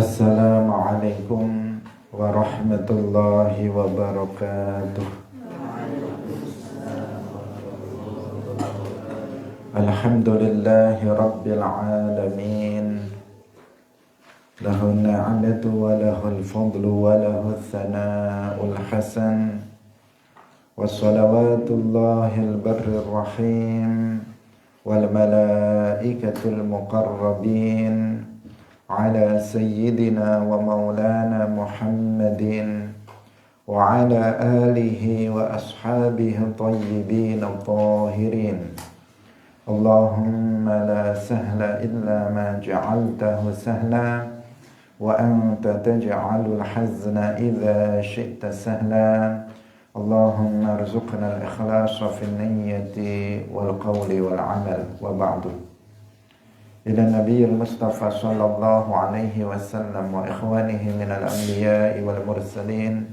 Assalamualaikum warahmatullahi wabarakatuh. Alhamdulillahi rabbil alamin. Lahu ni'matu wa lahul fadlu wa lahu thana'ul hasan. Wassalawatullahil barrir rahim wal malaikatul muqarrabin ala sayyidina wa maulana Muhammadin wa ala alihi wa ashabihi tayyibin tahirin. Allahumma la sahla illa ma ja'altahu sahla wa anta taj'alul hazna idza syi'ta sahla. Allahumma arzuqna al-ikhlasa fi niyyati wal qawli wal amal wa ba'du. Ila nabiyil mustafa sallallahu alaihi wasallam wa ikhwanihi minal anbiya'i wal mursalin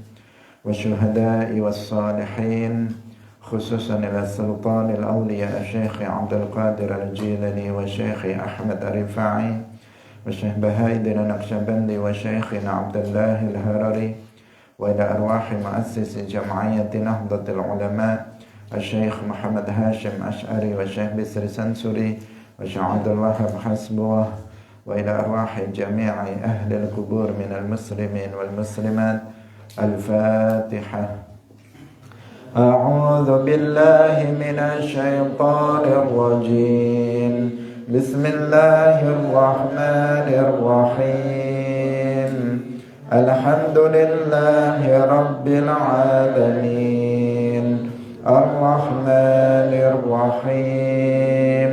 wa syuhada'i was salihin, khususan ila sultanil awliya Syekh Abdul Qadir al-Jilani wa Syekh Ahmad Ar-Rifai wa Syekh Bahaidin Naqsyabandi wa Syekhina Abdullah al-Harari wa ila arwahi muassis jam'iyyati Nahdlatul Ulama Syekh Muhammad Hashim Ash'ari wa Syekh Bisri Sansuri wa Syekh Abdul Wahab Hasbuh wa ila arwahi jami'i ahli al-qubur minal muslimin wal muslimat. Al-Fatihah. أعوذ بالله من الشيطان الرجيم. بسم الله الرحمن الرحيم. الحمد لله رب العالمين. الرحمن الرحيم.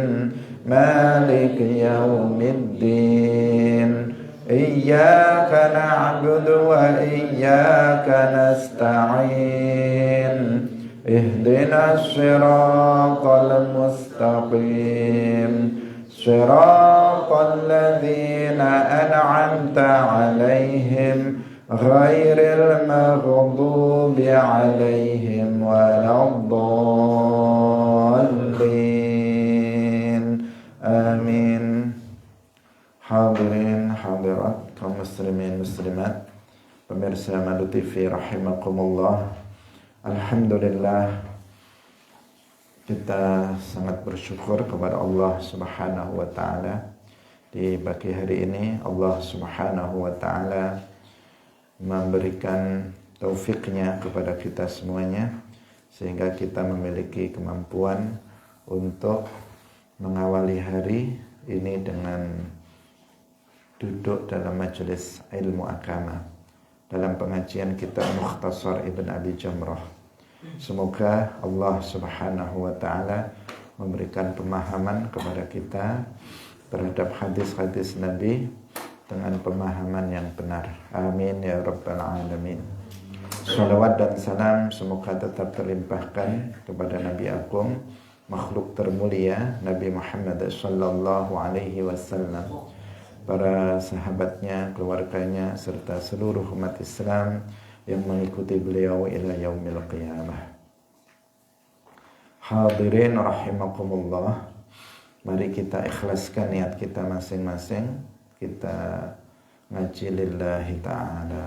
مالك يوم الدين. إياك نعبد وإياك نستعين. اهدنا الصراط المستقيم. صراط الذين أنعمت عليهم غير المغضوب عليهم ولا الضالين. آمين. Hadirin hadirat kaum muslimin muslimat, pemirsa Madu TV rahimakumullah. Alhamdulillah, kita sangat bersyukur kepada Allah Subhanahu wa taala. Di pagi hari ini Allah Subhanahu wa taala memberikan taufiknya kepada kita semuanya sehingga kita memiliki kemampuan untuk mengawali hari ini dengan duduk dalam majelis ilmu agama dalam pengajian kitab Mukhtasar Ibn Abi Jamrah. Semoga Allah Subhanahu wa taala memberikan pemahaman kepada kita terhadap hadis-hadis Nabi dengan pemahaman yang benar. Amin ya rabbal alamin. Salawat dan salam semoga tetap terlimpahkan kepada Nabi Agung, makhluk termulia Nabi Muhammad sallallahu alaihi wasallam, para sahabatnya, keluarganya, serta seluruh umat Islam yang mengikuti beliau ila yaumil qiyamah. Hadirin rahimakumullah, mari kita ikhlaskan niat kita masing-masing. Kita ngaji lillahi ta'ala.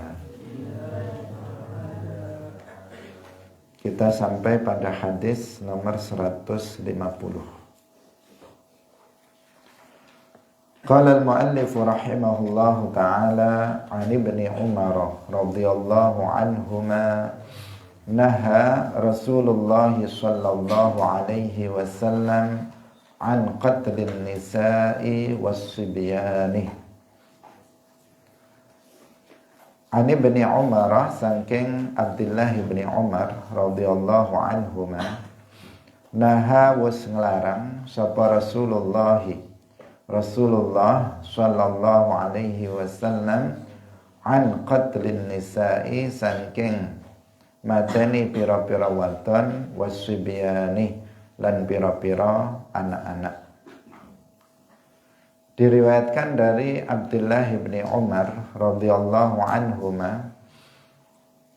Kita sampai pada hadis nomor 150. Qala al-muallif rahimahullahu ta'ala an ibni Umar radhiyallahu anhuma naha Rasulullah sallallahu alaihi wasallam an qatlin nisa'i was-sibyani. An ibni Umar, saking Abdullah ibni Umar radhiyallahu anhuma, naha was ngelarang sapa Rasulullah sallallahu alaihi wasallam an qatlin nisa'i, saking mateni pira-pira wadon, wasyibiyani lan pira-pira anak-anak. Diriwayatkan dari Abdullah bin Umar radhiyallahu anhuma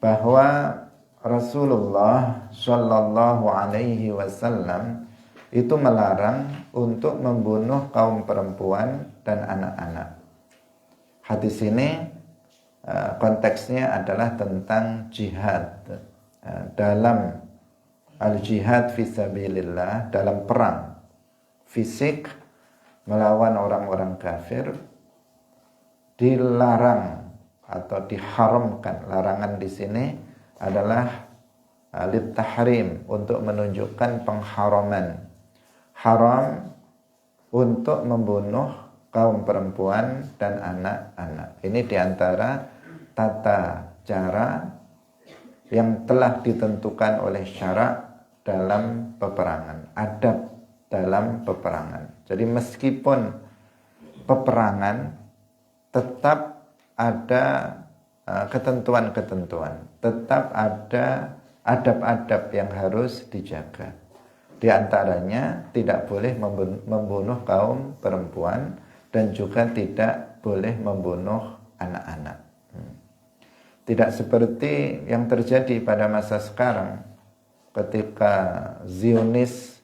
bahwa Rasulullah sallallahu alaihi wasallam itu melarang untuk membunuh kaum perempuan dan anak-anak. hadis ini konteksnya adalah tentang jihad. Dalam al-jihad fisabilillah, dalam perang fisik melawan orang-orang kafir, dilarang atau diharamkan. Larangan di sini adalah lit-tahrim, untuk menunjukkan pengharaman. Haram untuk membunuh kaum perempuan dan anak-anak. Ini diantara tata cara yang telah ditentukan oleh syarak dalam peperangan, adab dalam peperangan. Jadi meskipun peperangan tetap ada ketentuan-ketentuan, tetap ada adab-adab yang harus dijaga. Di antaranya tidak boleh membunuh kaum perempuan dan juga tidak boleh membunuh anak-anak. Tidak seperti yang terjadi pada masa sekarang ketika Zionis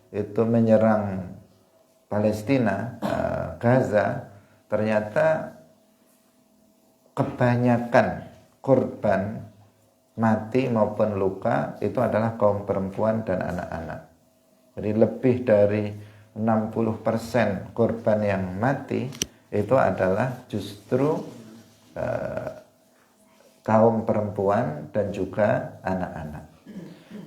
itu menyerang Palestina, Gaza, ternyata kebanyakan korban mati maupun luka itu adalah kaum perempuan dan anak-anak. Jadi lebih dari 60% korban yang mati itu adalah justru kaum perempuan dan juga anak-anak.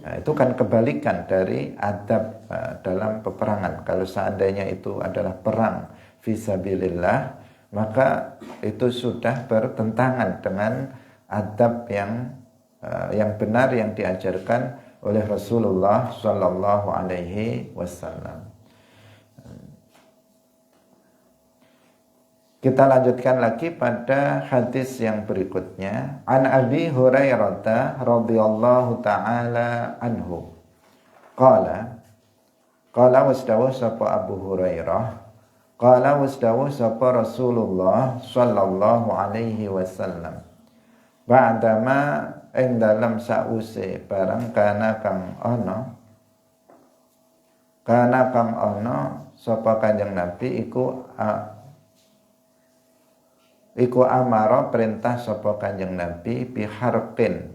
Nah, itu kan kebalikan dari adab dalam peperangan. Kalau seandainya itu adalah perang fisabilillah, maka itu sudah bertentangan dengan adab yang benar yang diajarkan oleh Rasulullah Sallallahu Alaihi Wasallam. Kita lanjutkan lagi pada hadis yang berikutnya. An Abi Hurairah radhiyallahu taala anhu. Qala wasdawuh sapa Abu Hurairah. Qala wasdawuh sapa Rasulullah sallallahu alaihi wasallam. Ba'dama ing dalam sause barang kana kang ana sapa Kanjeng Nabi iku amara perintah sapa Kanjeng Nabi biharqin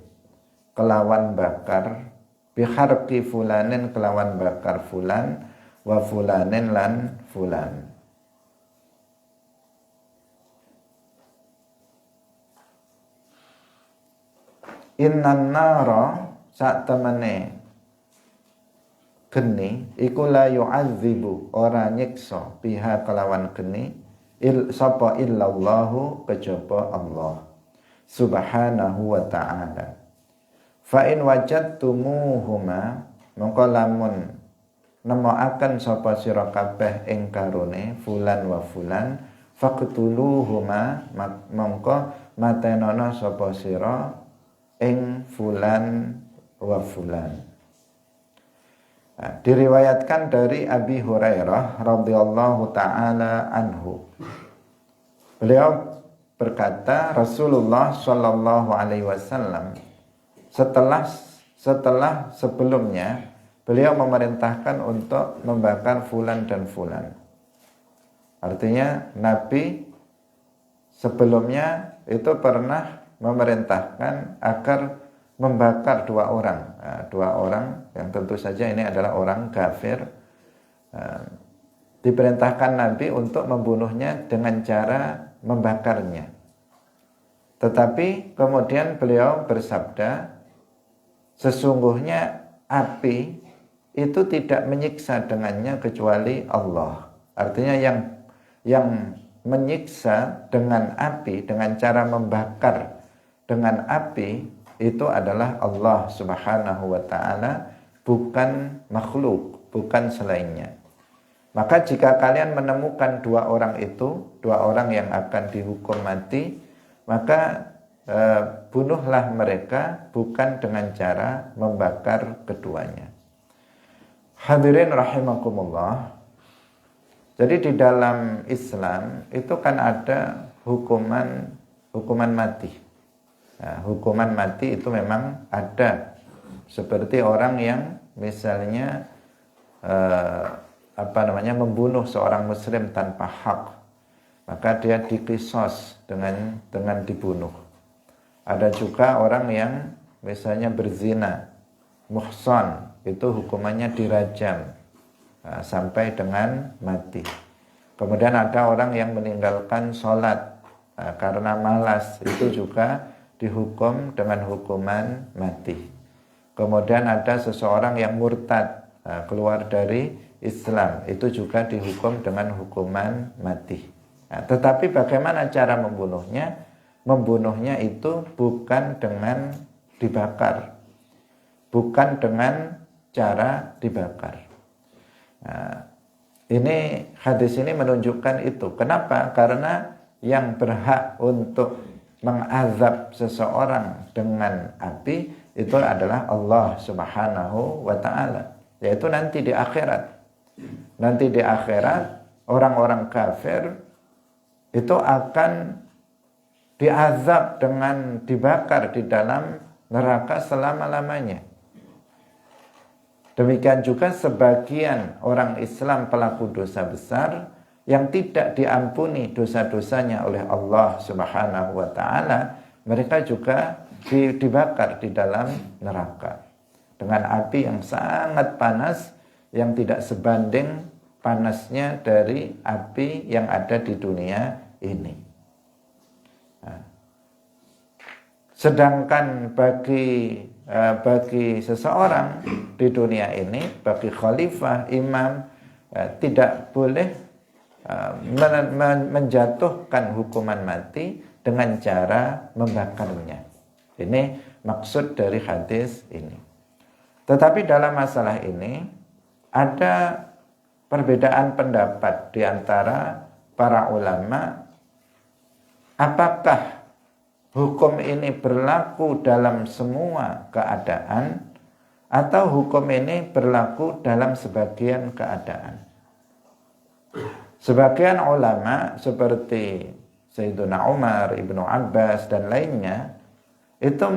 kelawan bakar, biharqi fulanin kelawan bakar fulan, wa fulanin lan fulan. Innan nara sak temene geni iku la yu'adzibu ora nyiksa biha kelawan geni sapa illallahu kejaba Allah subhanahu wa ta'ala. Fa in wajadtumuhuma mongko lamun nemokaken sapa sira kabeh ing karone fulan wa fulan faqtuluhuma mongko matenono sapa sira ing fulan wa fulan. Diriwayatkan dari Abi Hurairah radhiyallahu taala anhu. Beliau berkata, Rasulullah sallallahu alaihi wasallam setelah sebelumnya beliau memerintahkan untuk membakar fulan dan fulan. Artinya Nabi sebelumnya itu pernah memerintahkan agar membakar dua orang yang tentu saja ini adalah orang kafir. Diperintahkan Nabi untuk membunuhnya dengan cara membakarnya. Tetapi kemudian beliau bersabda, sesungguhnya api itu tidak menyiksa dengannya kecuali Allah. Artinya yang menyiksa dengan api, dengan cara membakar dengan api itu adalah Allah Subhanahu wa ta'ala, bukan makhluk, bukan selainnya. Maka jika kalian menemukan dua orang yang akan dihukum mati, maka bunuhlah mereka bukan dengan cara membakar keduanya. Hadirin rahimakumullah. Jadi di dalam Islam itu kan ada hukuman mati. Nah, hukuman mati itu memang ada. Seperti orang yang misalnya membunuh seorang muslim tanpa hak, maka dia dikisos dengan dibunuh. Ada juga orang yang misalnya berzina, muhsan, itu hukumannya dirajam sampai dengan mati. Kemudian ada orang yang meninggalkan sholat karena malas, itu juga dihukum dengan hukuman mati. Kemudian ada seseorang yang murtad, keluar dari Islam, itu juga dihukum dengan hukuman mati. Tetapi bagaimana cara membunuhnya? Membunuhnya itu bukan dengan dibakar, bukan dengan cara dibakar. Ini hadis ini menunjukkan itu. Kenapa? Karena yang berhak untuk mengazab seseorang dengan api itu adalah Allah Subhanahu wa ta'ala, yaitu nanti di akhirat. Nanti di akhirat orang-orang kafir itu akan diazab dengan dibakar di dalam neraka selama-lamanya. Demikian juga sebagian orang Islam pelaku dosa besar yang tidak diampuni dosa-dosanya oleh Allah Subhanahu wa ta'ala, mereka juga dibakar di dalam neraka dengan api yang sangat panas, yang tidak sebanding panasnya dari api yang ada di dunia ini. Sedangkan bagi seseorang di dunia ini, bagi khalifah, imam, tidak boleh menjatuhkan hukuman mati dengan cara membakarnya. Ini maksud dari hadis ini. Tetapi dalam masalah ini ada perbedaan pendapat di antara para ulama. Apakah hukum ini berlaku dalam semua keadaan atau hukum ini berlaku dalam sebagian keadaan? Sebagian ulama seperti Sayyiduna Umar, Ibnu Abbas dan lainnya itu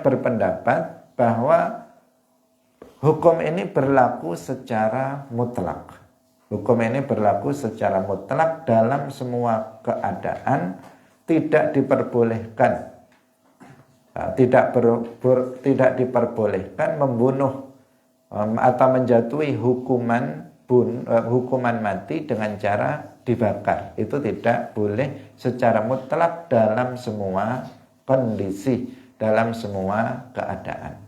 berpendapat bahwa hukum ini berlaku secara mutlak. Hukum ini berlaku secara mutlak dalam semua keadaan, tidak diperbolehkan, tidak diperbolehkan membunuh atau menjatuhi hukuman mati dengan cara dibakar. Itu tidak boleh secara mutlak dalam semua kondisi, dalam semua keadaan.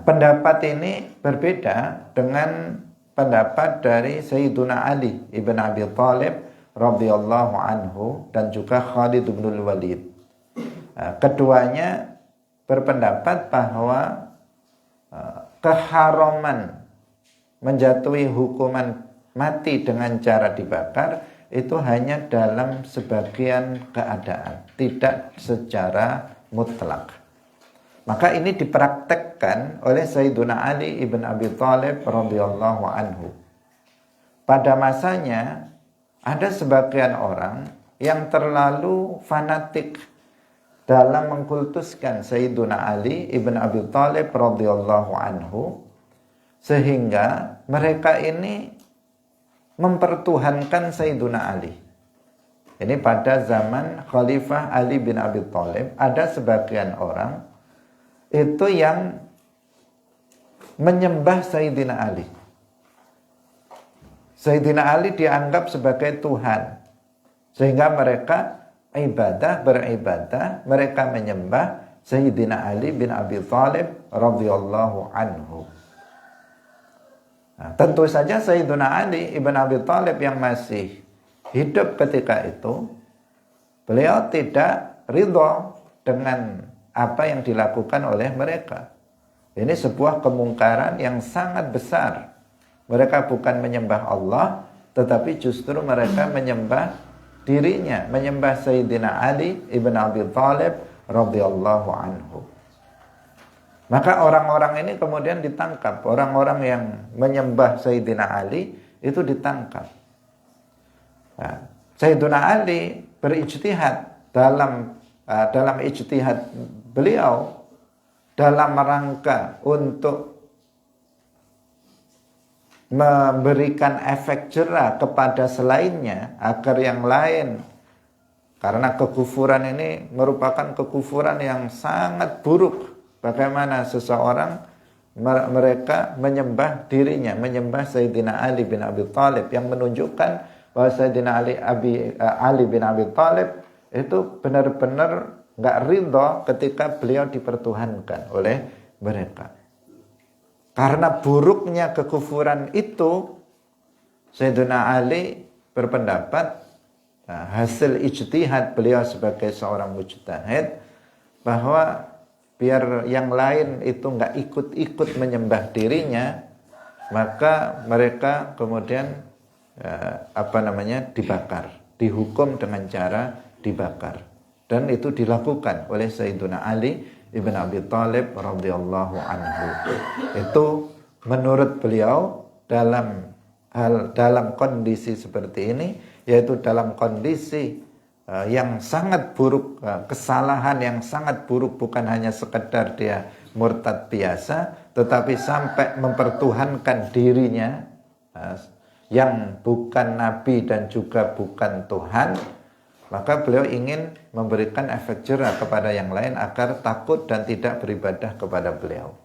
Pendapat ini berbeda dengan pendapat dari Sayyiduna Ali ibn Abi Thalib radhiyallahu anhu dan juga Khalid bin Walid. Keduanya berpendapat bahwa keharaman menjatuhi hukuman mati dengan cara dibakar itu hanya dalam sebagian keadaan, tidak secara mutlak. Maka ini dipraktekkan oleh Sayyiduna Ali ibn Abi Thalib radhiyallahu anhu. Pada masanya ada sebagian orang yang terlalu fanatik dalam mengkultuskan Sayyiduna Ali ibn Abi Thalib radhiyallahu anhu, sehingga mereka ini mempertuhankan Sayyiduna Ali. Ini pada zaman Khalifah Ali bin Abi Thalib ada sebagian orang itu yang menyembah Sayyidina Ali. Sayyidina Ali dianggap sebagai Tuhan, sehingga mereka beribadah, mereka menyembah Sayyidina Ali bin Abi Thalib radhiyallahu anhu. Tentu saja Sayyidina Ali ibn Abi Thalib yang masih hidup ketika itu, beliau tidak ridha dengan apa yang dilakukan oleh mereka. Ini sebuah kemungkaran yang sangat besar. Mereka bukan menyembah Allah, tetapi justru mereka menyembah dirinya, menyembah Sayyidina Ali ibn Abi Thalib radhiyallahu anhu. Maka orang-orang ini kemudian ditangkap. Orang-orang yang menyembah Sayyidina Ali itu ditangkap. Sayyidina Ali berijtihad dalam ijtihad beliau dalam rangka untuk memberikan efek jera kepada selainnya agar yang lain, karena kekufuran ini merupakan kekufuran yang sangat buruk. Bagaimana seseorang mereka menyembah dirinya, menyembah Sayyidina Ali bin Abi Thalib, yang menunjukkan bahwa Sayyidina Ali bin Abi Thalib itu benar-benar nggak ridho ketika beliau dipertuhankan oleh mereka. Karena buruknya kekufuran itu, Sayyidina Ali berpendapat, hasil ijtihad beliau sebagai seorang mujtahid, bahwa biar yang lain itu nggak ikut-ikut menyembah dirinya, maka mereka kemudian dibakar, dihukum dengan cara dibakar. Dan itu dilakukan oleh Sayyidina Ali Ibn Abi Thalib radhiyallahu anhu. Itu menurut beliau dalam kondisi seperti ini, yaitu dalam kondisi yang sangat buruk, kesalahan yang sangat buruk, bukan hanya sekedar dia murtad biasa, tetapi sampai mempertuhankan dirinya yang bukan nabi dan juga bukan Tuhan. Maka beliau ingin memberikan efek jera kepada yang lain agar takut dan tidak beribadah kepada beliau.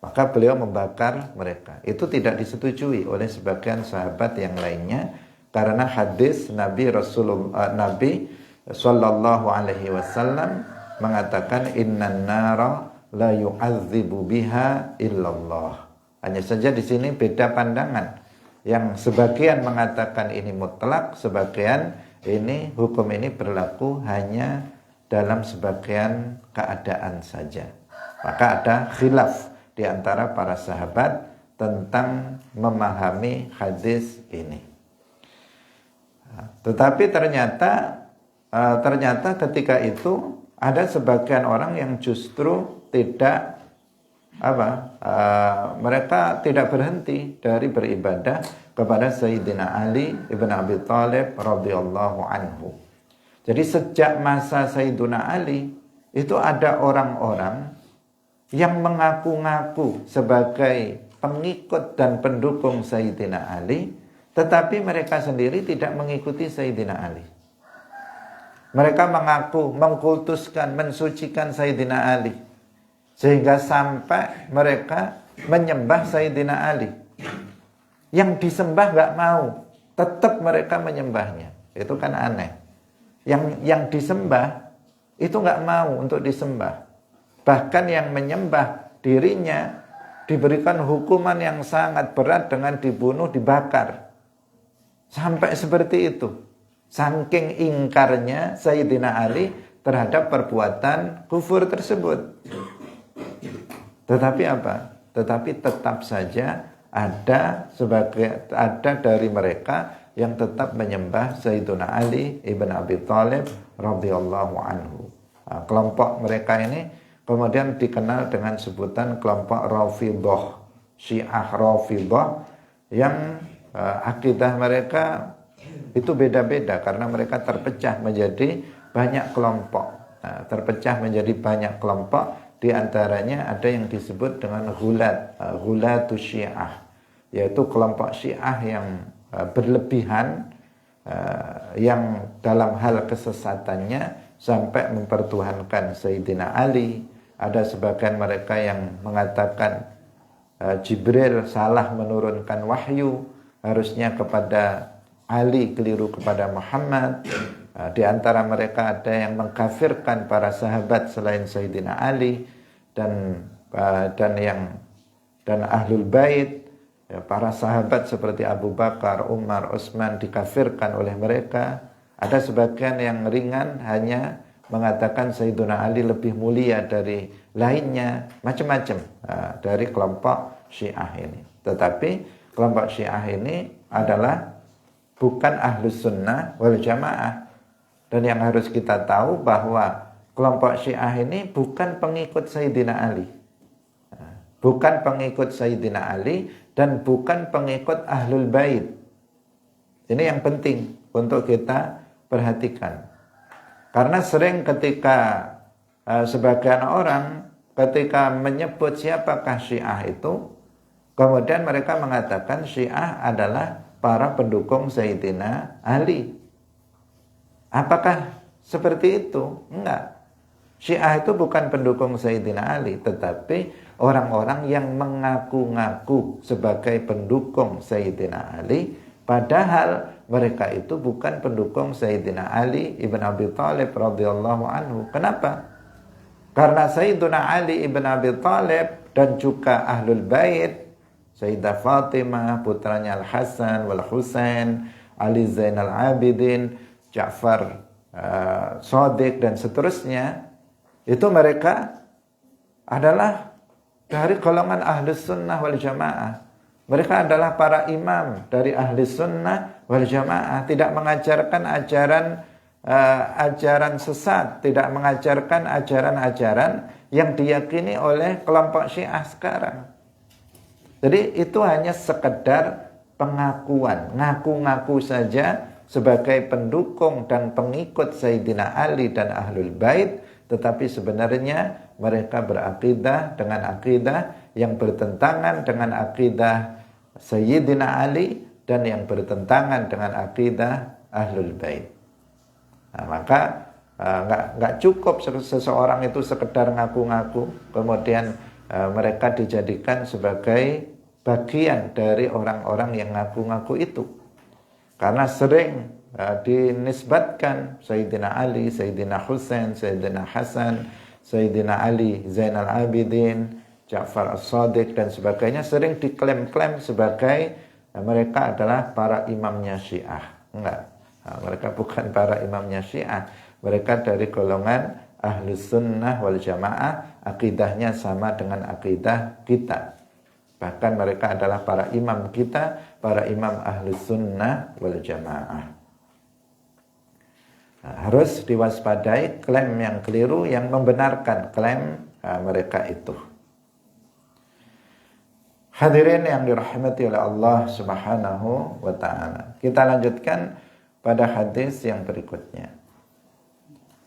Maka beliau membakar mereka. Itu tidak disetujui oleh sebagian sahabat yang lainnya, karena hadis Nabi Sallallahu Alaihi Wasallam mengatakan, innan nara la yu'adzibu biha illallah. Hanya saja di sini beda pandangan. Yang sebagian mengatakan ini mutlak, sebagian ini hukum ini berlaku hanya dalam sebagian keadaan saja. Maka ada khilaf di antara para sahabat tentang memahami hadis ini. Tetapi ternyata ketika itu ada sebagian orang yang justru tidak mereka tidak berhenti dari beribadah kepada Sayyidina Ali ibn Abi Thalib radhiyallahu anhu. Jadi sejak masa Sayyidina Ali itu ada orang-orang yang mengaku-ngaku sebagai pengikut dan pendukung Sayyidina Ali, tetapi mereka sendiri tidak mengikuti Sayyidina Ali. Mereka mengaku mengkultuskan, mensucikan Sayyidina Ali, sehingga sampai mereka menyembah Sayyidina Ali. Yang disembah gak mau, tetap mereka menyembahnya. Itu kan aneh. Yang disembah itu gak mau untuk disembah. Bahkan yang menyembah dirinya diberikan hukuman yang sangat berat dengan dibunuh, dibakar. Sampai seperti itu. Saking ingkarnya Sayyidina Ali terhadap perbuatan kufur tersebut. Tetapi apa? Tetapi tetap saja ada dari mereka yang tetap menyembah Sayyidina Ali ibn Abi Thalib radhiyallahu anhu. Kelompok mereka ini kemudian dikenal dengan sebutan kelompok Rafidhah, Syiah Rafidhah, yang akidah mereka itu beda-beda karena mereka terpecah menjadi banyak kelompok. Di antaranya ada yang disebut dengan Ghulatus Syiah, yaitu kelompok Syiah yang berlebihan, yang dalam hal kesesatannya sampai mempertuhankan Sayyidina Ali. Ada sebagian mereka yang mengatakan Jibril salah menurunkan wahyu, harusnya kepada Ali, keliru kepada Muhammad. Di antara mereka ada yang mengkafirkan para sahabat selain Sayyidina Ali dan Ahlul Bait. Para sahabat seperti Abu Bakar, Umar, Utsman dikafirkan oleh mereka. Ada sebagian yang ringan hanya mengatakan Sayyidina Ali lebih mulia dari lainnya, macam-macam dari kelompok Syiah ini. Tetapi kelompok Syiah ini adalah bukan Ahlus Sunnah wal Jamaah. Dan yang harus kita tahu bahwa kelompok Syiah ini bukan pengikut Sayyidina Ali. Bukan pengikut Sayyidina Ali dan bukan pengikut Ahlul Bait. Ini yang penting untuk kita perhatikan. Karena sering ketika sebagian orang ketika menyebut siapakah Syiah itu, Kemudian mereka mengatakan Syiah adalah para pendukung Sayyidina Ali. Apakah seperti itu? Enggak. Syiah itu bukan pendukung Sayyidina Ali, tetapi orang-orang yang mengaku-ngaku sebagai pendukung Sayyidina Ali, padahal mereka itu bukan pendukung Sayyidina Ali ibn Abi Thalib radhiyallahu anhu. Kenapa? Karena Sayyidina Ali ibn Abi Thalib dan juga Ahlul Bait, Sayyidah Fatimah, putranya Al-Hasan wal Husain, Ali Zainal Abidin, Ja'far Shadiq dan seterusnya, itu mereka adalah dari golongan Ahlus Sunnah wal Jamaah. Mereka adalah para imam dari Ahlus Sunnah wal Jamaah, tidak mengajarkan ajaran sesat, tidak mengajarkan ajaran-ajaran yang diyakini oleh kelompok Syiah sekarang. Jadi itu hanya sekedar pengakuan, ngaku-ngaku saja sebagai pendukung dan pengikut Sayyidina Ali dan Ahlul Bait, tetapi sebenarnya mereka berakidah dengan akidah yang bertentangan dengan akidah Sayyidina Ali dan yang bertentangan dengan akidah Ahlul Bait. Nah, maka nggak cukup seseorang itu sekedar ngaku-ngaku, kemudian mereka dijadikan sebagai bagian dari orang-orang yang ngaku-ngaku itu. Karena sering dinisbatkan Sayyidina Ali, Sayyidina Husain, Sayyidina Hasan, Sayyidina Ali Zainal Abidin, Ja'far As-Shadiq dan sebagainya, sering diklaim-klaim sebagai mereka adalah para imamnya Syiah. Enggak, mereka bukan para imamnya Syiah. Mereka dari golongan Ahlus Sunnah wal Jamaah, akidahnya sama dengan akidah kita. Bahkan mereka adalah para imam kita, para imam Ahlus Sunnah wal Jamaah. Nah, harus diwaspadai klaim yang keliru yang membenarkan klaim mereka itu. Hadirin yang dirahmati oleh Allah Subhanahu wa taala. Kita lanjutkan pada hadis yang berikutnya.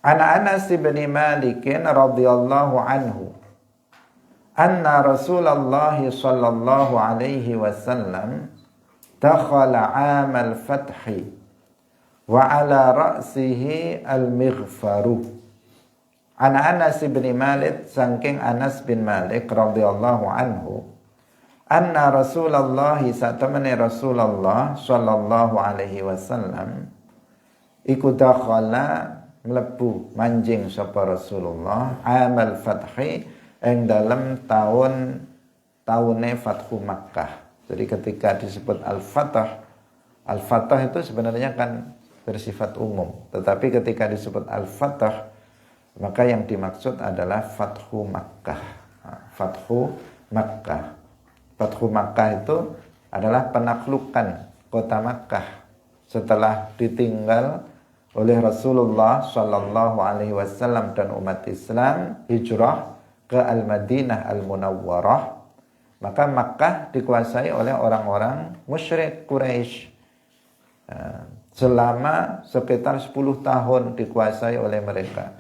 Ana Anas bin Malik radhiyallahu anhu anna Rasulullah sallallahu alaihi wasallam dakhala 'am al-fath wa ala ra'sihi al-mighfaru. Ana Anas bin Malik, saking Anas bin Malik radhiyallahu anhu, anna Rasulullah, satamani Rasulullah sallallahu alaihi wasallam iku dakhala mlebu manjing sapa Rasulullah amal fathi ing dalam taune Fathu Makkah. Jadi ketika disebut Al-Fatah, Al-Fatah itu sebenarnya kan bersifat umum, tetapi ketika disebut Al-Fatah maka yang dimaksud adalah Fathu Makkah. Fathu Makkah. Fathu Makkah itu adalah penaklukan kota Makkah setelah ditinggal oleh Rasulullah sallallahu alaihi wasallam dan umat Islam hijrah ke Al-Madinah Al-Munawwarah. Maka Makkah dikuasai oleh orang-orang musyrik Quraisy. Selama sekitar 10 tahun dikuasai oleh mereka.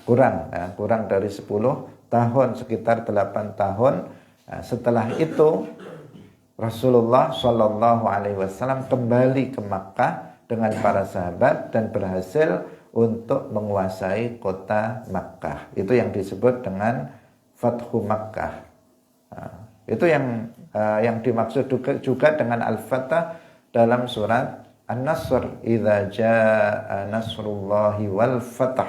Kurang dari 10 tahun, sekitar 8 tahun. Setelah itu Rasulullah sallallahu alaihi wasallam kembali ke Makkah dengan para sahabat dan berhasil untuk menguasai kota Makkah. Itu yang disebut dengan Fathu Makkah. Itu yang dimaksud juga dengan Al-Fatah dalam surat An-Nasr, idza jaa nasrullahi wal fath.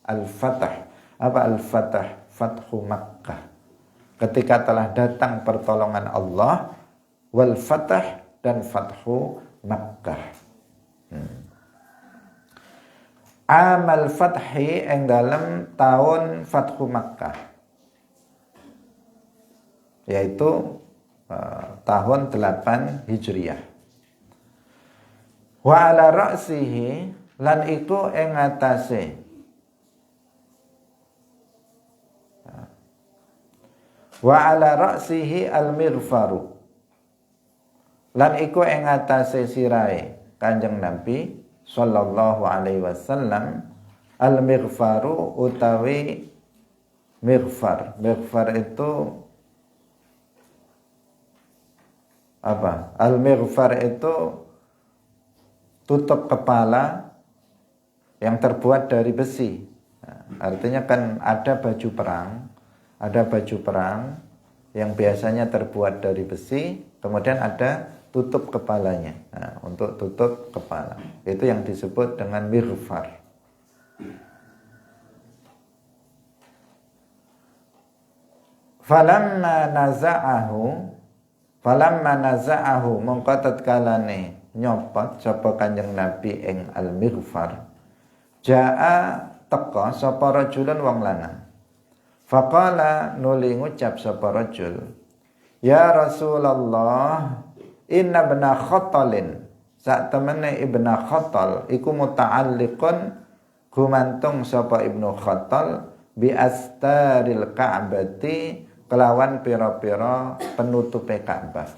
Al-Fatah. Apa Al-Fatah? Fathu Makkah. Ketika telah datang pertolongan Allah, wal fatah, dan Fathu Makkah. Amal fathi yang dalam tahun Fathu Makkah, yaitu tahun 8 Hijriah. Wa ala ra'sihi, lan iku ing atase wa ala ra'sihi al-mighfaru, lan iku ing atase sirahe Kanjeng Nabi sallallahu alaihi wasallam al-mighfaru utawi mighfar. Mighfar itu apa? Al-mighfar itu tutup kepala yang terbuat dari besi. Nah, artinya kan ada baju perang yang biasanya terbuat dari besi, kemudian ada tutup kepalanya. Nah, untuk tutup kepala itu yang disebut dengan mighfar. Falamma naza'ahu mongko tatkalane nyopot sapa Kanjeng Nabi ing al-mighfar, jaa teka sapa rajulun wong lanang. Faqala nuli ngucap sapa rajul, ya Rasulullah, inna ibna Khattalin, sak temene ibna Khattal iku muta'alliqun gumantung sapa Ibnu Khattal bi astaril Ka'bati kelawan pira-pira penutupe Ka'bah.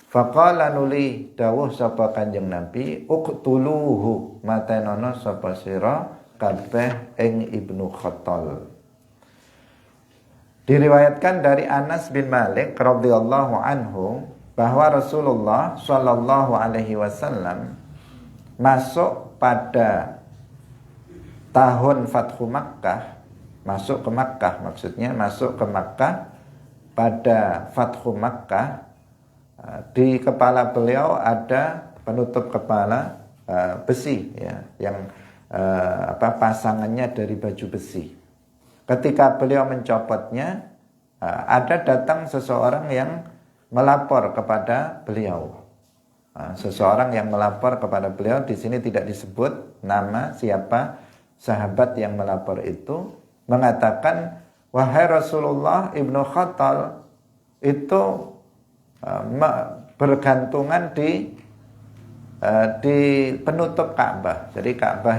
Faqala nuli dawuh sapa Kanjeng Nabi, uqtuluhu, matenono sapa sira kabeh ing Ibnu Khattal. Diriwayatkan dari Anas bin Malik radhiyallahu anhu bahwa Rasulullah sallallahu alaihi wasallam masuk pada tahun Fathu Makkah, masuk ke Makkah pada Fathu Makkah. Di kepala beliau ada penutup kepala besi ya, yang pasangannya dari baju besi. Ketika beliau mencopotnya, ada datang seseorang yang melapor kepada beliau. Seseorang yang melapor kepada beliau, di sini tidak disebut nama siapa sahabat yang melapor itu, mengatakan, wahai Rasulullah, Ibnu Khattal itu bergantungan di penutup Ka'bah. Jadi Ka'bah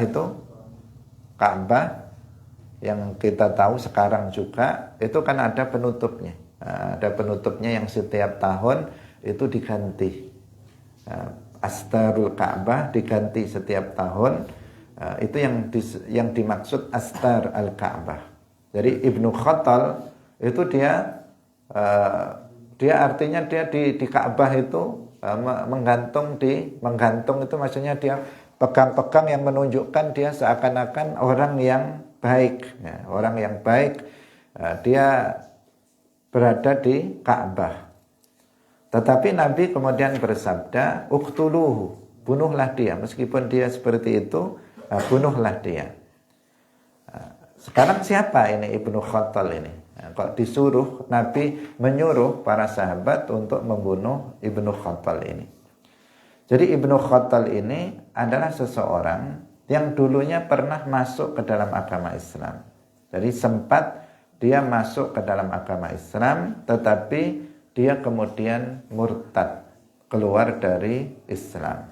yang kita tahu sekarang juga itu kan ada penutupnya. Ada penutupnya yang setiap tahun itu diganti. Astarul Ka'bah diganti setiap tahun. Itu yang dimaksud astar al-Ka'bah. Jadi Ibnu Khattal itu dia artinya dia di Ka'bah itu menggantung itu maksudnya dia pegang-pegang yang menunjukkan dia seakan-akan orang yang baik ya, orang yang baik, dia berada di Ka'bah. Tetapi Nabi kemudian bersabda, uqtuluhu, bunuhlah dia, meskipun dia seperti itu, bunuhlah dia. Sekarang siapa ini Ibnu Khattal ini? Kok disuruh, Nabi menyuruh para sahabat untuk membunuh Ibnu Khattal ini. Jadi Ibnu Khattal ini adalah seseorang yang dulunya pernah masuk ke dalam agama Islam. Jadi sempat dia masuk ke dalam agama Islam, tetapi dia kemudian murtad, keluar dari Islam.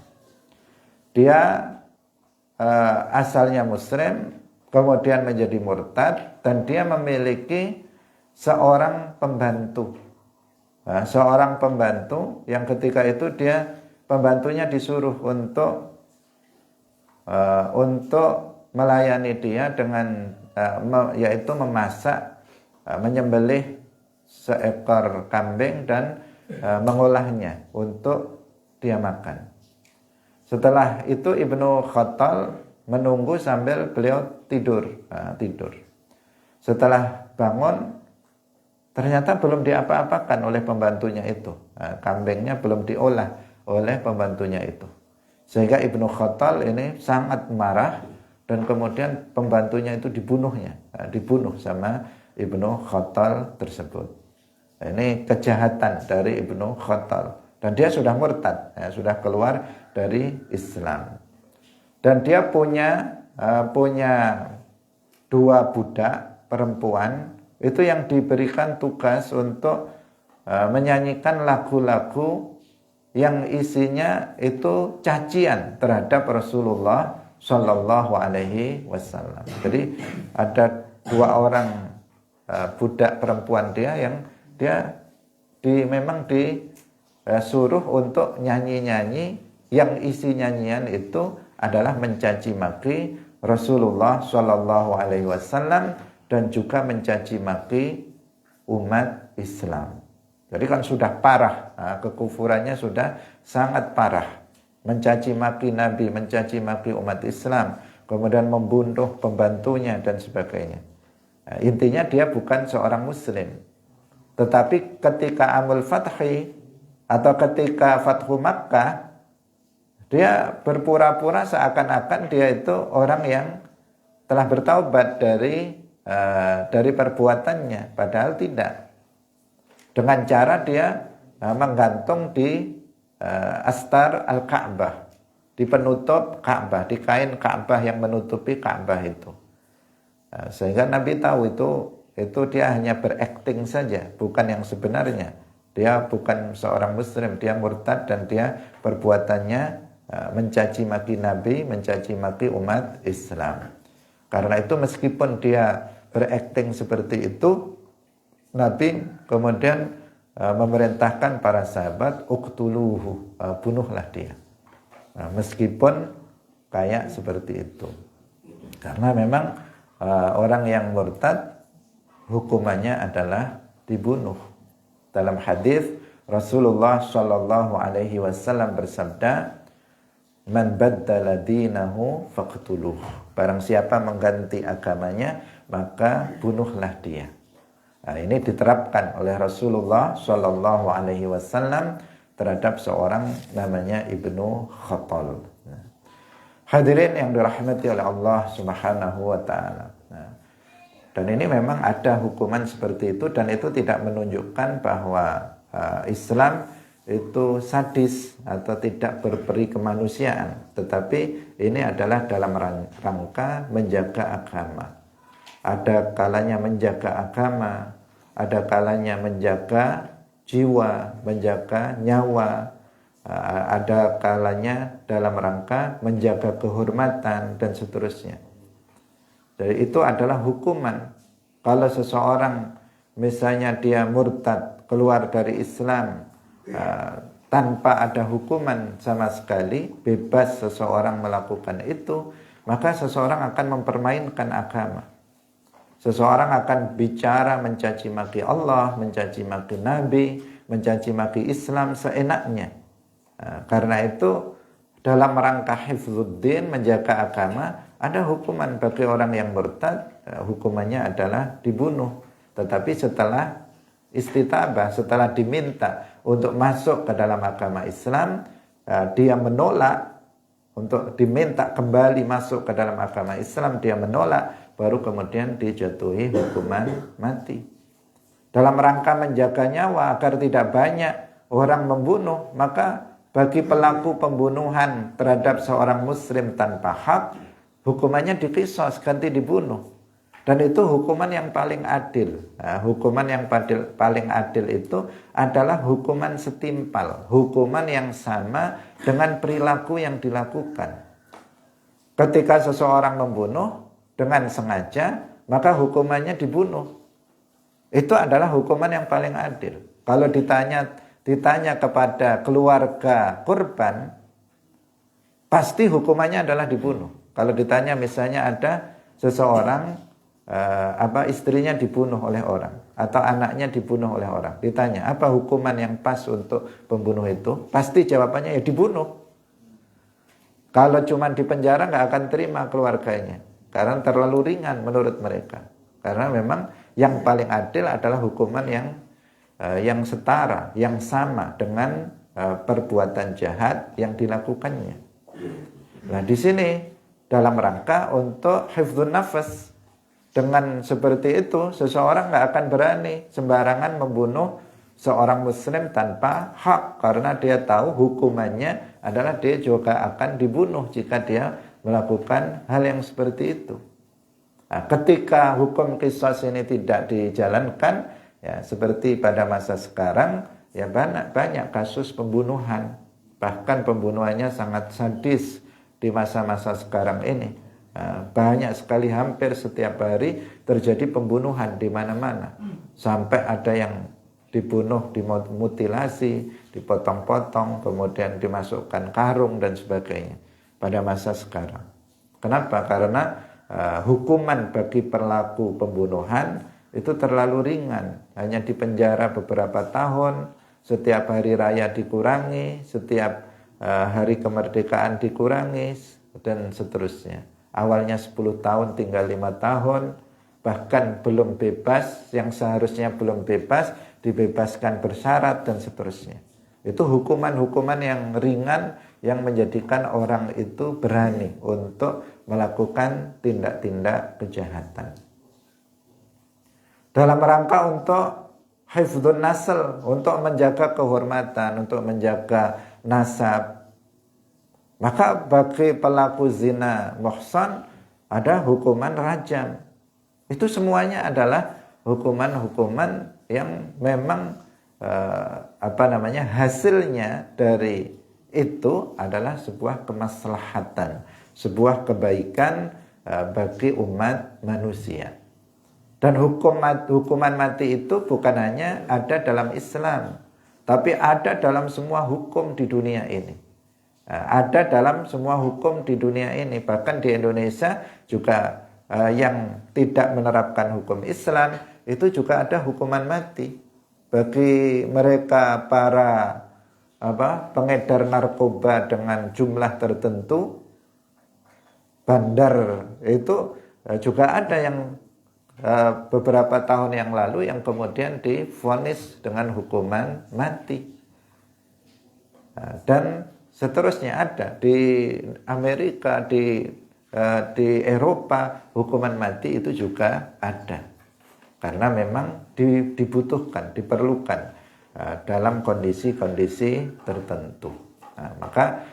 Dia asalnya Muslim, kemudian menjadi murtad, dan dia memiliki seorang pembantu. Seorang pembantu yang ketika itu pembantunya disuruh untuk melayani dia dengan yaitu memasak, menyembelih seekor kambing dan mengolahnya untuk dia makan. Setelah itu Ibnu Khattal menunggu sambil beliau tidur. Setelah bangun, ternyata belum diapa-apakan oleh pembantunya itu. Kambingnya belum diolah oleh pembantunya itu. Sehingga Ibnu Khattal ini sangat marah, dan kemudian pembantunya itu dibunuh sama Ibnu Khattal tersebut. Ini kejahatan dari Ibnu Khattal, dan dia sudah murtad, sudah keluar dari Islam. Dan dia punya 2 budak perempuan itu yang diberikan tugas untuk menyanyikan lagu-lagu yang isinya itu cacian terhadap Rasulullah Shallallahu Alaihi Wasallam. Jadi ada 2 orang budak perempuan dia yang memang disuruh untuk nyanyi-nyanyi, yang isi nyanyian itu adalah mencaci maki Rasulullah Shallallahu Alaihi Wasallam dan juga mencaci maki umat Islam. Jadi kan sudah parah, kekufurannya sudah sangat parah. Mencaci maki Nabi, mencaci maki umat Islam, kemudian membunuh pembantunya dan sebagainya. Intinya dia bukan seorang muslim. Tetapi ketika Amul Fathi atau ketika Fathu Makkah, dia berpura-pura seakan-akan dia itu orang yang telah bertaubat dari perbuatannya, padahal tidak. Dengan cara dia menggantung di astar al-Ka'bah, di penutup Ka'bah, di kain Ka'bah yang menutupi Ka'bah itu. Sehingga Nabi tahu itu dia hanya berakting saja, bukan yang sebenarnya. Dia bukan seorang muslim, dia murtad dan dia perbuatannya mencaci maki Nabi, mencaci maki umat Islam. Karena itu meskipun dia berakting seperti itu, Nabi kemudian memerintahkan para sahabat, uqtuluhu, bunuhlah dia. Meskipun kayak seperti itu. Karena memang orang yang murtad hukumannya adalah dibunuh. Dalam hadis Rasulullah Shallallahu Alaihi Wasallam bersabda, "Man baddala dinahu faqtuluh." Barang siapa mengganti agamanya, maka bunuhlah dia. Nah, ini diterapkan oleh Rasulullah Shallallahu Alaihi Wasallam terhadap seorang namanya Ibnu Khattal. Nah, hadirin yang dirahmati oleh Allah Subhanahu Wa Taala. Nah, dan ini memang ada hukuman seperti itu, dan itu tidak menunjukkan bahwa Islam itu sadis atau tidak berperi kemanusiaan, tetapi ini adalah dalam rangka menjaga agama. Ada kalanya menjaga agama, ada kalanya menjaga jiwa, menjaga nyawa, ada kalanya dalam rangka menjaga kehormatan dan seterusnya. Jadi itu adalah hukuman. Kalau seseorang misalnya dia murtad, keluar dari Islam, tanpa ada hukuman sama sekali, bebas seseorang melakukan itu, maka seseorang akan mempermainkan agama. Seseorang akan bicara mencaci maki Allah, mencaci maki Nabi, mencaci maki Islam seenaknya. Karena itu dalam rangka hifzuddin, menjaga agama, ada hukuman bagi orang yang murtad, hukumannya adalah dibunuh. Tetapi setelah istitabah, setelah diminta untuk masuk ke dalam agama Islam, dia menolak, untuk diminta kembali masuk ke dalam agama Islam, dia menolak, baru kemudian dijatuhi hukuman mati. Dalam rangka menjaga nyawa agar tidak banyak orang membunuh, maka bagi pelaku pembunuhan terhadap seorang muslim tanpa hak, hukumannya diqisas, ganti dibunuh. Dan itu hukuman yang paling adil. Nah, hukuman yang paling adil itu adalah hukuman setimpal, hukuman yang sama dengan perilaku yang dilakukan. Ketika seseorang membunuh dengan sengaja, maka hukumannya dibunuh. Itu adalah hukuman yang paling adil. Kalau ditanya kepada keluarga korban, pasti hukumannya adalah dibunuh. Kalau ditanya misalnya ada seseorang, istrinya dibunuh oleh orang atau anaknya dibunuh oleh orang, ditanya apa hukuman yang pas untuk pembunuh itu, pasti jawabannya ya dibunuh. Kalau cuma di penjara nggak akan terima keluarganya, karena terlalu ringan menurut mereka. Karena memang yang paling adil adalah hukuman yang setara, yang sama dengan perbuatan jahat yang dilakukannya. Nah, di sini dalam rangka untuk hifdzun nafas. Dengan seperti itu, seseorang nggak akan berani sembarangan membunuh seorang muslim tanpa hak, karena dia tahu hukumannya adalah dia juga akan dibunuh jika dia melakukan hal yang seperti itu. Nah, ketika hukum qisas ini tidak dijalankan, ya seperti pada masa sekarang, ya banyak kasus pembunuhan, bahkan pembunuhannya sangat sadis di masa-masa sekarang ini. Banyak sekali, hampir setiap hari terjadi pembunuhan di mana-mana. Sampai ada yang dibunuh, dimutilasi, dipotong-potong, kemudian dimasukkan karung dan sebagainya pada masa sekarang. Kenapa? Karena hukuman bagi pelaku pembunuhan itu terlalu ringan, hanya dipenjara beberapa tahun, setiap hari raya dikurangi, setiap hari kemerdekaan dikurangi, dan seterusnya. Awalnya 10 tahun tinggal 5 tahun, bahkan belum bebas, yang seharusnya belum bebas, dibebaskan bersyarat, dan seterusnya. Itu hukuman-hukuman yang ringan yang menjadikan orang itu berani untuk melakukan tindak-tindak kejahatan. Dalam rangka untuk hifdzun nasl, untuk menjaga kehormatan, untuk menjaga nasab. Maka bagi pelaku zina muhsan ada hukuman rajam. Itu semuanya adalah hukuman-hukuman yang memang hasilnya dari itu adalah sebuah kemaslahatan, sebuah kebaikan bagi umat manusia. Dan hukuman mati itu bukan hanya ada dalam Islam, tapi ada dalam semua hukum di dunia ini. Ada dalam semua hukum di dunia ini. Bahkan di Indonesia juga yang tidak menerapkan hukum Islam itu juga ada hukuman mati. Bagi mereka para pengedar narkoba dengan jumlah tertentu, bandar itu juga ada yang beberapa tahun yang lalu yang kemudian divonis dengan hukuman mati. Dan seterusnya ada di Amerika, di Eropa, hukuman mati itu juga ada. Karena memang dibutuhkan, diperlukan dalam kondisi-kondisi tertentu. Maka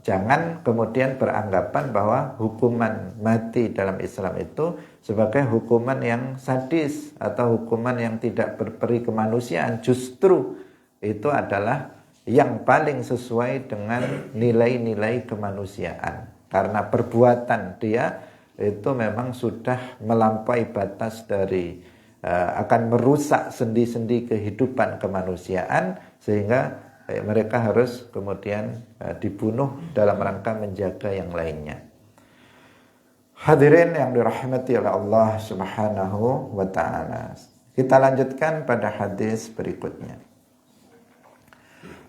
jangan kemudian beranggapan bahwa hukuman mati dalam Islam itu sebagai hukuman yang sadis atau hukuman yang tidak berperi kemanusiaan. Justru itu adalah yang paling sesuai dengan nilai-nilai kemanusiaan. Karena perbuatan dia itu memang sudah melampaui batas dari akan merusak sendi-sendi kehidupan kemanusiaan, sehingga mereka harus kemudian dibunuh dalam rangka menjaga yang lainnya. Hadirin yang dirahmati oleh Allah Subhanahu wa ta'ala. Kita lanjutkan pada hadis berikutnya.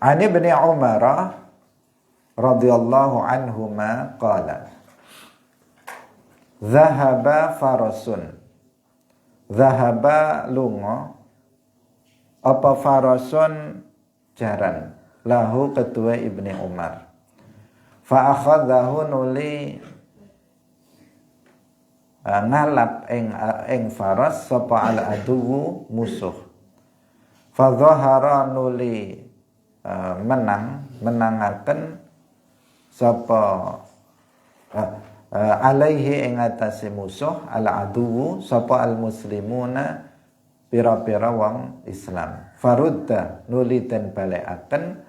Ani bin Umar radhiyallahu anhuma qala Zahaba farasun. Zahaba lungo. Apa farasun jaran. Lahu ketua Ibni Umar. Fa'akhadahu nuli ngalap ing faras sapa al aduwu musuh. Fadhahara nuli menangaken sapa alaihi ing atase musuh al aduwu sapa al muslimuna pira-pira wong Islam. Farudda nuli den balekaken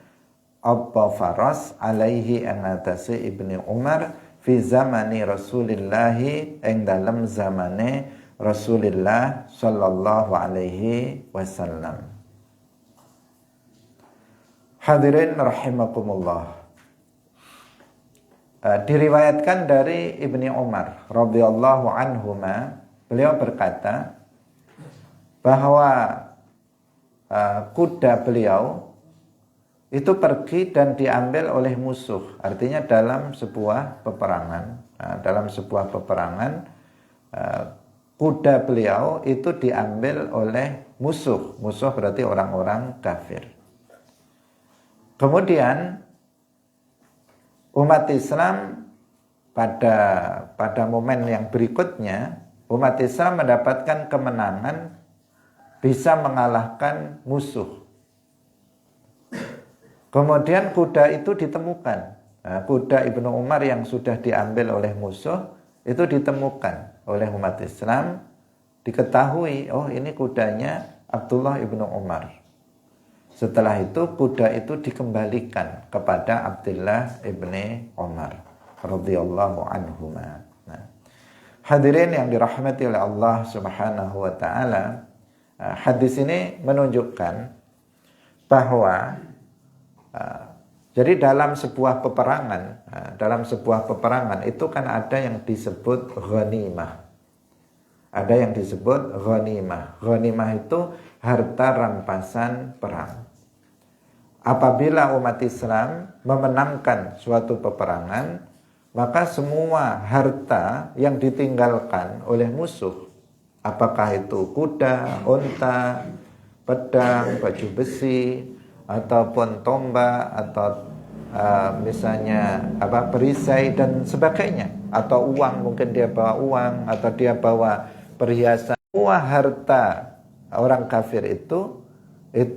apa faras alaihi ing atase Ibni Umar fi zamani Rasulillah ing dalam zamane Rasulullah sallallahu alaihi wasallam. Hadirin rahimakumullah. Diriwayatkan dari Ibni Umar radhiyallahu anhuma, beliau berkata bahwa kuda beliau itu pergi dan diambil oleh musuh. Artinya dalam sebuah peperangan, kuda beliau itu diambil oleh musuh. Musuh berarti orang-orang kafir. Kemudian umat Islam pada momen yang berikutnya, umat Islam mendapatkan kemenangan, bisa mengalahkan musuh. Kemudian kuda itu ditemukan. Kuda Ibnu Umar yang sudah diambil oleh musuh itu ditemukan oleh umat Islam. Diketahui, oh ini kudanya Abdullah Ibnu Umar. Setelah itu kuda itu dikembalikan kepada Abdullah ibni Umar radhiyallahu anhuma. Hadirin yang dirahmati oleh Allah Subhanahu wa taala, hadis ini menunjukkan bahwa jadi dalam sebuah peperangan itu kan ada yang disebut ghanimah. ada yang disebut ghanimah. Ghanimah itu harta rampasan perang. Apabila umat Islam memenangkan suatu peperangan, maka semua harta yang ditinggalkan oleh musuh, apakah itu kuda, unta, pedang, baju besi, ataupun tombak, atau misalnya perisai dan sebagainya, atau uang, mungkin dia bawa uang atau dia bawa perhiasan. Semua harta orang kafir itu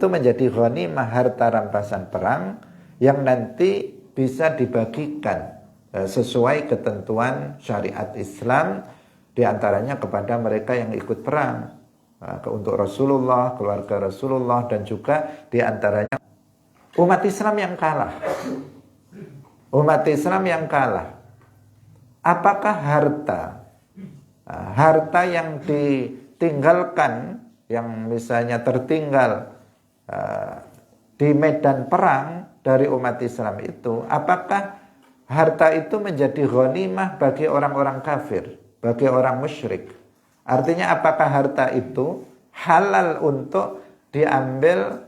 menjadi ghanimah, harta rampasan perang yang nanti bisa dibagikan sesuai ketentuan syariat Islam, diantaranya kepada mereka yang ikut perang, untuk Rasulullah, keluarga Rasulullah, dan juga diantaranya umat Islam yang kalah. Umat Islam yang kalah. Apakah harta yang ditinggalkan, yang misalnya tertinggal di medan perang dari umat Islam itu, apakah harta itu menjadi ghanimah bagi orang-orang kafir, bagi orang musyrik? Artinya apakah harta itu halal untuk diambil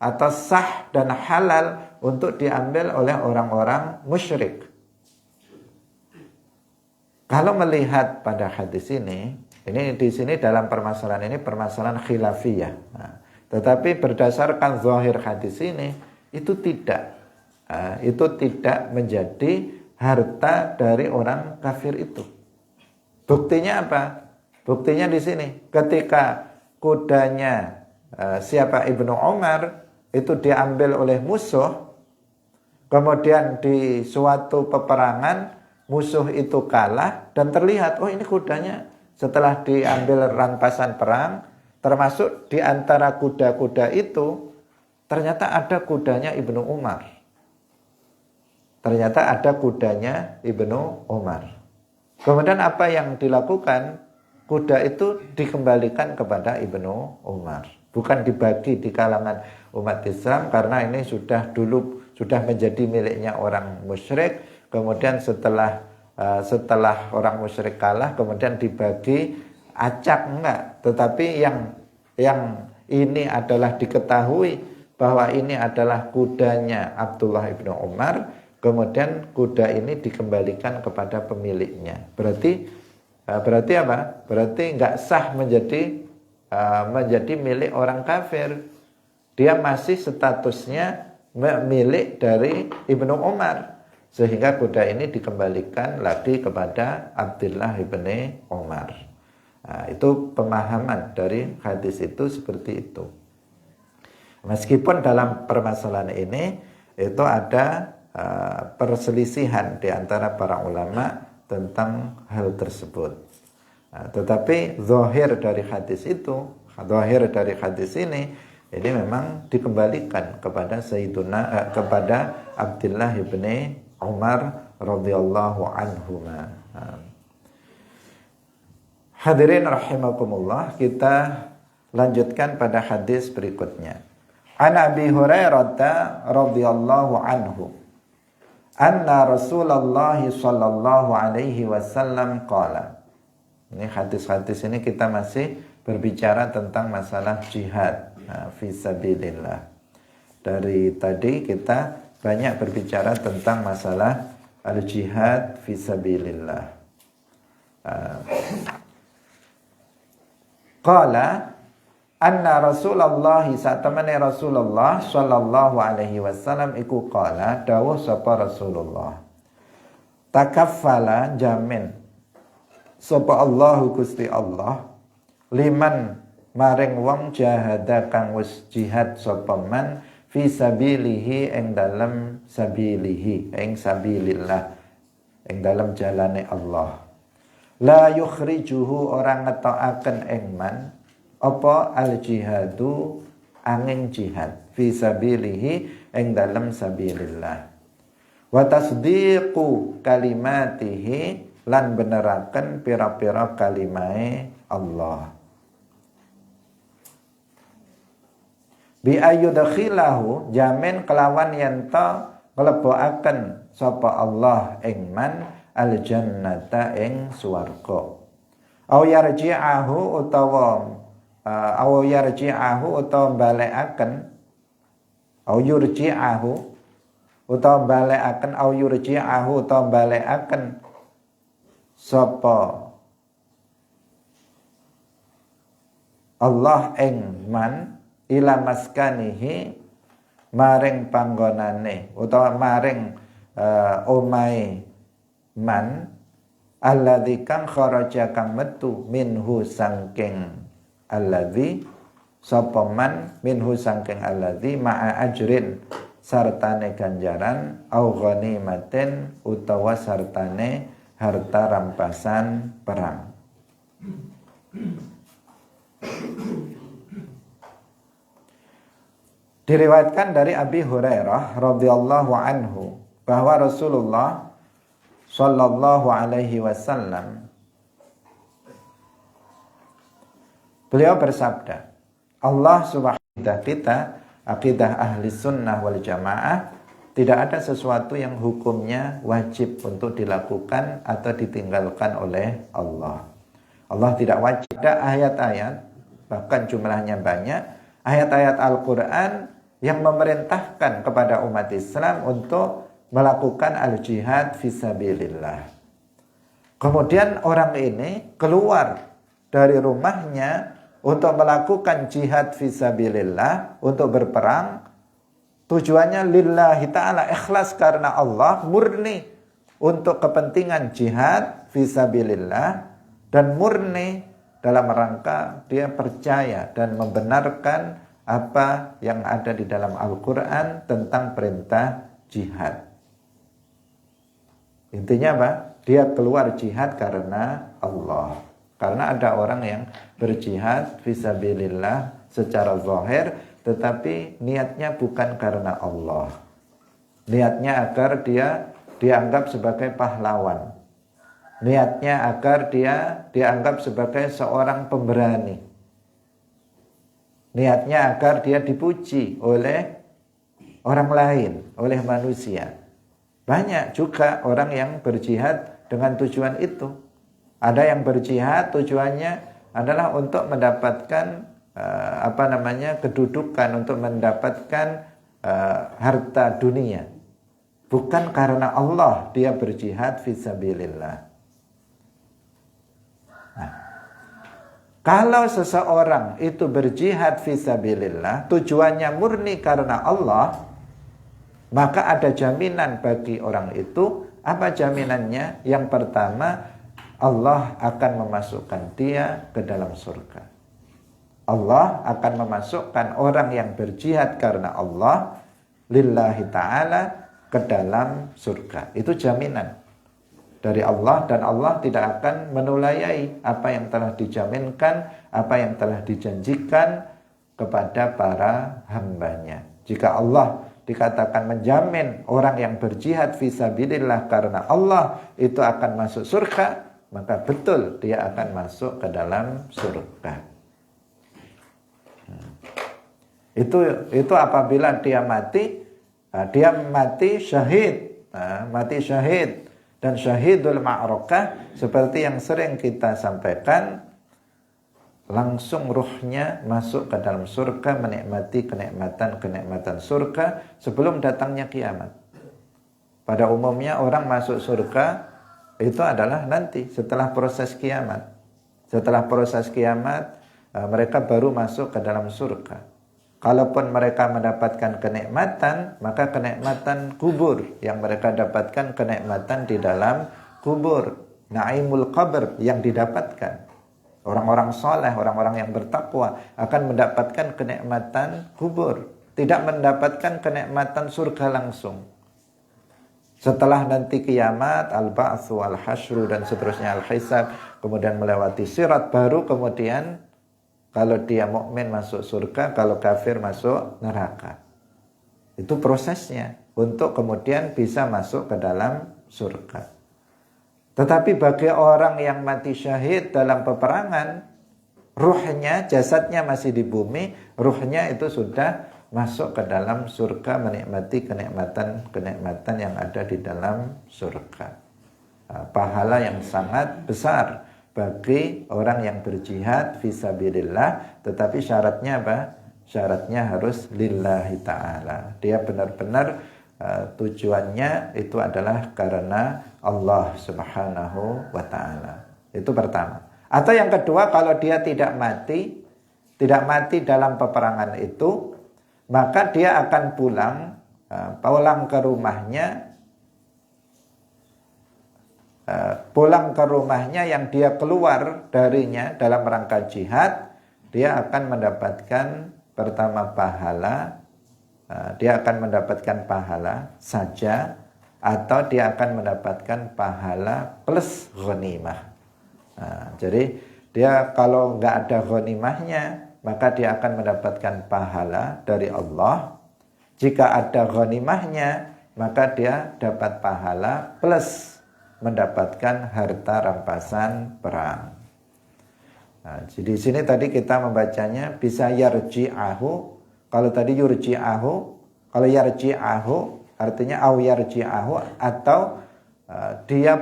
atau sah dan halal untuk diambil oleh orang-orang musyrik? Kalau melihat pada hadis ini di sini dalam permasalahan ini permasalahan khilafiyah. Tetapi berdasarkan zahir hadis ini itu tidak menjadi harta dari orang kafir itu. Buktinya apa? Buktinya di sini, ketika kudanya siapa Ibnu Umar itu diambil oleh musuh, kemudian di suatu peperangan musuh itu kalah dan terlihat, oh ini kudanya setelah diambil rampasan perang, termasuk di antara kuda-kuda itu ternyata ada kudanya Ibnu Umar. Ternyata ada kudanya Ibnu Umar. Kemudian apa yang dilakukan? Kuda itu dikembalikan kepada Ibnu Umar. Bukan dibagi di kalangan umat Islam, karena ini sudah menjadi miliknya orang musyrik. Kemudian setelah orang musyrik kalah, kemudian dibagi acak, enggak. Tetapi yang ini adalah diketahui bahwa ini adalah kudanya Abdullah ibnu Umar, kemudian kuda ini dikembalikan kepada pemiliknya. Berarti apa? Berarti enggak sah menjadi milik orang kafir. Dia masih statusnya milik dari Ibnu Umar, sehingga kuda ini dikembalikan lagi kepada Abdullah ibnu Umar. Itu pemahaman dari hadis itu seperti itu. Meskipun dalam permasalahan ini itu ada perselisihan di antara para ulama tentang hal tersebut. Tetapi zahir dari hadis ini memang dikembalikan kepada kepada Abdullah ibnu Umar radhiyallahu anhuma. Hadirin rahimakumullah, kita lanjutkan pada hadis berikutnya. An Abi Hurairah radhiyallahu anhu anna Rasulullah sallallahu alaihi wasallam qala. Ini hadis-hadis ini kita masih berbicara tentang masalah jihad fi sabilillah. Dari tadi kita banyak berbicara tentang masalah al-jihad fi sabilillah. Qala anna Rasulullah satamane Rasulullah sallallahu alaihi wasallam iku qala dawuh sapa Rasulullah, takaffala jamin sapa Allahu Gusti Allah liman maring wong jahada kang wis jihad sapa man fi sabilihi ing dalem sabilihi ing sabilillah ing dalem jalane Allah, la yukhrijuhu orang ngetokaken ing man apa al jihadu angin jihad fi sabilihi ing dalem sabilillah, wa tasdiqu kalimatihi lan beneraken pira-pira kalimahe Allah, bi ayyudkhilahu jamin kelawan yen ta nglebokaken sapa Allah ing man al jannata ing swarga, Au yarji'ahu utawa balekaken, au yurji'ahu utawa balekaken, au yurji'ahu utawa balekaken sapa Allah ing man ila maskanihi maring panggonane utawa maring omahe man alladzi kang kharaja kang metu minhu sangking alladzi sapa man minhu sangking alladzi ma'a ajrin sartane ganjaran au ghanimatin utawa sartane harta rampasan perang. Diriwayatkan dari Abi Hurairah radhiyallahu anhu bahwa Rasulullah sallallahu alaihi wasallam beliau bersabda, Allah subhanahu wa ta'ala kita akidah ahli sunnah wal jamaah, tidak ada sesuatu yang hukumnya wajib untuk dilakukan atau ditinggalkan oleh Allah. Allah tidak wajib. Ada ayat-ayat, bahkan jumlahnya banyak, ayat-ayat Al-Quran yang memerintahkan kepada umat Islam untuk melakukan al-jihad fisabilillah. Kemudian orang ini keluar dari rumahnya untuk melakukan jihad fisabilillah, untuk berperang. Tujuannya lillahi ta'ala, ikhlas karena Allah, murni untuk kepentingan jihad fisabilillah, dan murni dalam rangka dia percaya dan membenarkan apa yang ada di dalam Al-Quran tentang perintah jihad. Intinya apa? Dia keluar jihad karena Allah. Karena ada orang yang berjihad fisabilillah secara zahir, tetapi niatnya bukan karena Allah. Niatnya agar dia dianggap sebagai pahlawan. Niatnya agar dia dianggap sebagai seorang pemberani. Niatnya agar dia dipuji oleh orang lain, oleh manusia. Banyak juga orang yang berjihad dengan tujuan itu. Ada yang berjihad tujuannya adalah untuk mendapatkan kedudukan, untuk mendapatkan harta dunia. Bukan karena Allah dia berjihad fisabilillah. Kalau seseorang itu berjihad fisabilillah, tujuannya murni karena Allah, maka ada jaminan bagi orang itu. Apa jaminannya? Yang pertama, Allah akan memasukkan dia ke dalam surga. Allah akan memasukkan orang yang berjihad karena Allah lillahi ta'ala ke dalam surga. Itu jaminan dari Allah, dan Allah tidak akan menulayai apa yang telah dijaminkan, apa yang telah dijanjikan kepada para hambanya. Jika Allah dikatakan menjamin orang yang berjihad fisabilillah karena Allah itu akan masuk surga, maka betul dia akan masuk ke dalam surga. Itu apabila dia mati syahid, mati syahid. Dan syahidul ma'rakah seperti yang sering kita sampaikan, langsung ruhnya masuk ke dalam surga, menikmati kenikmatan surga sebelum datangnya kiamat. Pada umumnya orang masuk surga itu adalah nanti setelah proses kiamat. Setelah proses kiamat mereka baru masuk ke dalam surga. Kalaupun mereka mendapatkan kenikmatan, maka kenikmatan kubur yang mereka dapatkan, kenikmatan di dalam kubur, naimul qabr yang didapatkan. Orang-orang soleh, orang-orang yang bertakwa akan mendapatkan kenikmatan kubur, tidak mendapatkan kenikmatan surga langsung. Setelah nanti kiamat, al-ba'tsu, al-hasyru dan seterusnya, al-hisab, kemudian melewati sirat, baru kemudian kalau dia mukmin masuk surga, kalau kafir masuk neraka. Itu prosesnya untuk kemudian bisa masuk ke dalam surga. Tetapi bagi orang yang mati syahid dalam peperangan, ruhnya, jasadnya masih di bumi, ruhnya itu sudah masuk ke dalam surga, menikmati kenikmatan yang ada di dalam surga. Pahala yang sangat besar bagi orang yang berjihad fisabilillah, tetapi syaratnya apa? Syaratnya harus lillahi ta'ala. Dia benar-benar tujuannya itu adalah karena Allah subhanahu wa ta'ala. Itu pertama. Atau yang kedua, kalau dia tidak mati dalam peperangan itu, maka dia akan pulang ke rumahnya yang dia keluar darinya dalam rangka jihad. Dia akan mendapatkan pertama pahala, dia akan mendapatkan pahala saja, atau dia akan mendapatkan pahala plus ghanimah. Jadi dia kalau nggak ada ghanimahnya, maka dia akan mendapatkan pahala dari Allah. Jika ada ghanimahnya, maka dia dapat pahala plus mendapatkan harta rampasan perang. Jadi di sini tadi kita membacanya bisa yarji'ahu. Kalau tadi yurji'ahu, kalau yarji'ahu artinya au yarji'ahu, atau dia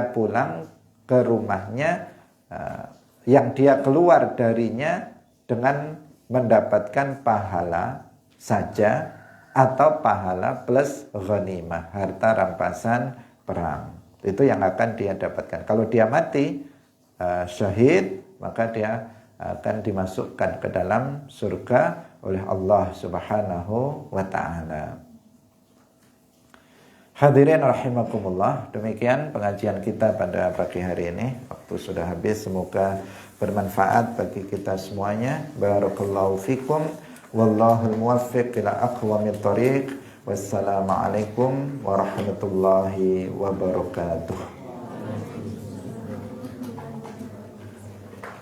pulang ke rumahnya yang dia keluar darinya dengan mendapatkan pahala saja, atau pahala plus ghanimah, harta rampasan perang. Itu yang akan dia dapatkan. Kalau dia mati syahid, maka dia akan dimasukkan ke dalam surga oleh Allah subhanahu wa ta'ala. Hadirin rahimakumullah, demikian pengajian kita pada pagi hari ini. Waktu sudah habis, semoga bermanfaat bagi kita semuanya. Barakallahu fikum, wallahul muwaffiq ila aqwamit thoriq. Wassalamualaikum warahmatullahi wabarakatuh.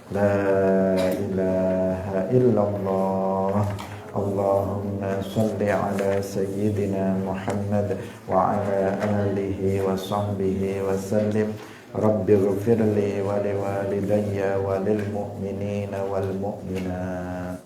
La ilaha illallah. Allahumma salli ala sayyidina Muhammad wa ala alihi wa sahbihi wa sallim. Rabbi ghfirli wa liwalidayya wa lil mu'minina wal mu'minat.